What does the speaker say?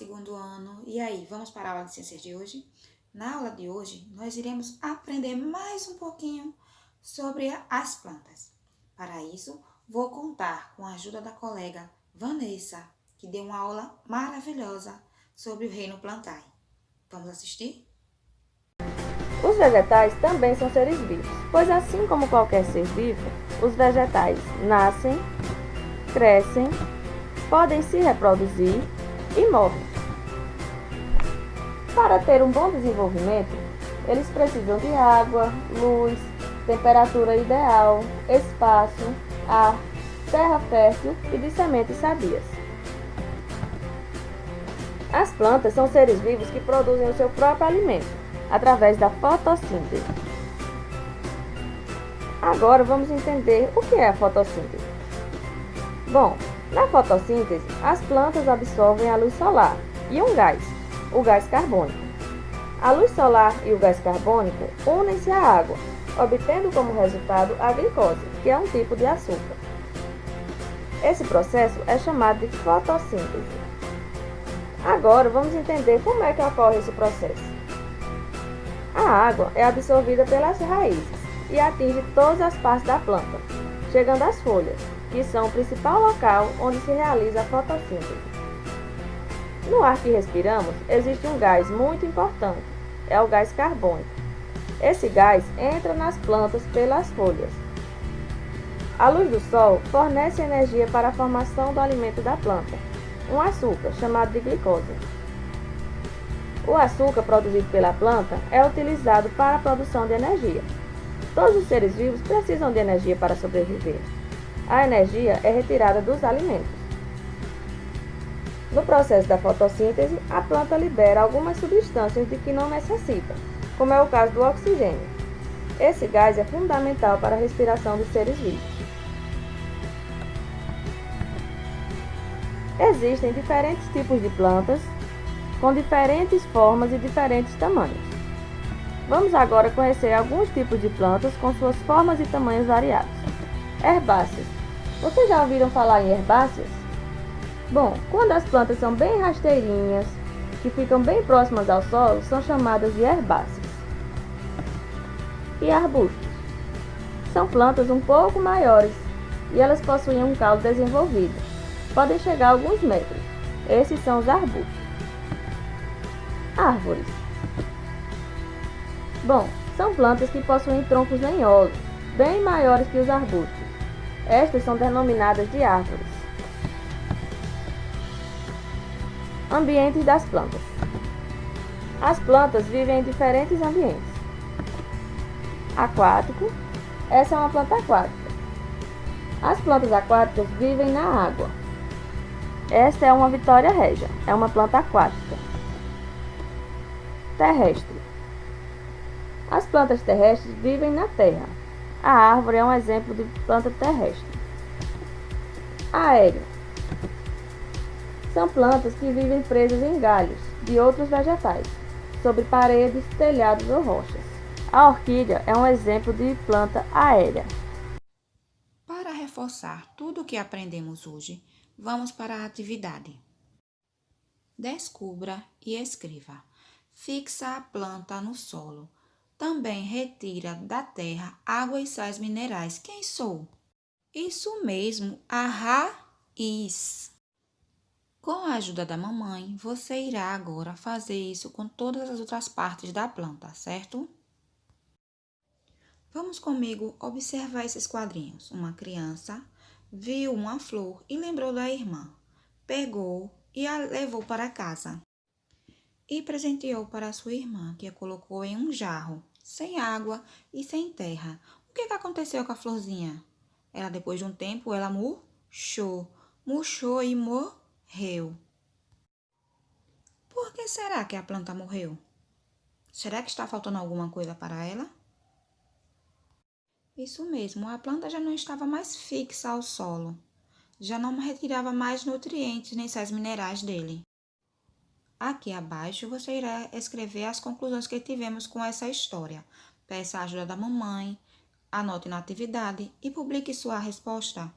segundo ano. E aí, vamos para a aula de ciências de hoje? Na aula de hoje, nós iremos aprender mais um pouquinho sobre as plantas. Para isso, vou contar com a ajuda da colega Vanessa, que deu uma aula maravilhosa sobre o reino plantae. Vamos assistir? Os vegetais também são seres vivos, pois assim como qualquer ser vivo, os vegetais nascem, crescem, podem se reproduzir e morrem. Para ter um bom desenvolvimento, eles precisam de água, luz, temperatura ideal, espaço, ar, terra fértil e de sementes sadias. As plantas são seres vivos que produzem o seu próprio alimento através da fotossíntese. Agora vamos entender o que é a fotossíntese. Bom, na fotossíntese, as plantas absorvem a luz solar e um gás, o gás carbônico. A luz solar e o gás carbônico unem-se à água, obtendo como resultado a glicose, que é um tipo de açúcar. Esse processo é chamado de fotossíntese. Agora vamos entender como é que ocorre esse processo. A água é absorvida pelas raízes e atinge todas as partes da planta, chegando às folhas, que são o principal local onde se realiza a fotossíntese. No ar que respiramos, existe um gás muito importante, é o gás carbônico. Esse gás entra nas plantas pelas folhas. A luz do sol fornece energia para a formação do alimento da planta, um açúcar chamado de glicose. O açúcar produzido pela planta é utilizado para a produção de energia. Todos os seres vivos precisam de energia para sobreviver. A energia é retirada dos alimentos. No processo da fotossíntese, a planta libera algumas substâncias de que não necessita, como é o caso do oxigênio. Esse gás é fundamental para a respiração dos seres vivos. Existem diferentes tipos de plantas, com diferentes formas e diferentes tamanhos. Vamos agora conhecer alguns tipos de plantas com suas formas e tamanhos variados. Herbáceas. Vocês já ouviram falar em herbáceas? Bom, quando as plantas são bem rasteirinhas, que ficam bem próximas ao solo, são chamadas de herbáceas. E arbustos. São plantas um pouco maiores e elas possuem um caule desenvolvido. Podem chegar a alguns metros. Esses são os arbustos. Árvores. Bom, são plantas que possuem troncos lenhosos, bem maiores que os arbustos. Estas são denominadas de árvores. Ambientes das plantas. As plantas vivem em diferentes ambientes. Aquático. Essa é uma planta aquática. As plantas aquáticas vivem na água. Esta é uma Vitória regia, é uma planta aquática. Terrestre. As plantas terrestres vivem na terra. A árvore é um exemplo de planta terrestre. Aéreo. São plantas que vivem presas em galhos de outros vegetais, sobre paredes, telhados ou rochas. A orquídea é um exemplo de planta aérea. Para reforçar tudo o que aprendemos hoje, vamos para a atividade. Descubra e escreva. Fixa a planta no solo. Também retira da terra água e sais minerais. Quem sou? Isso mesmo, a raiz. Com a ajuda da mamãe, você irá agora fazer isso com todas as outras partes da planta, certo? Vamos comigo observar esses quadrinhos. Uma criança viu uma flor e lembrou da irmã. Pegou e a levou para casa. E presenteou para sua irmã, que a colocou em um jarro, sem água e sem terra. O que aconteceu com a florzinha? Depois de um tempo, ela murchou e morreu. Por que será que a planta morreu? Será que está faltando alguma coisa para ela? Isso mesmo, a planta já não estava mais fixa ao solo. Já não retirava mais nutrientes nem sais minerais dele. Aqui abaixo você irá escrever as conclusões que tivemos com essa história. Peça a ajuda da mamãe, anote na atividade e publique sua resposta.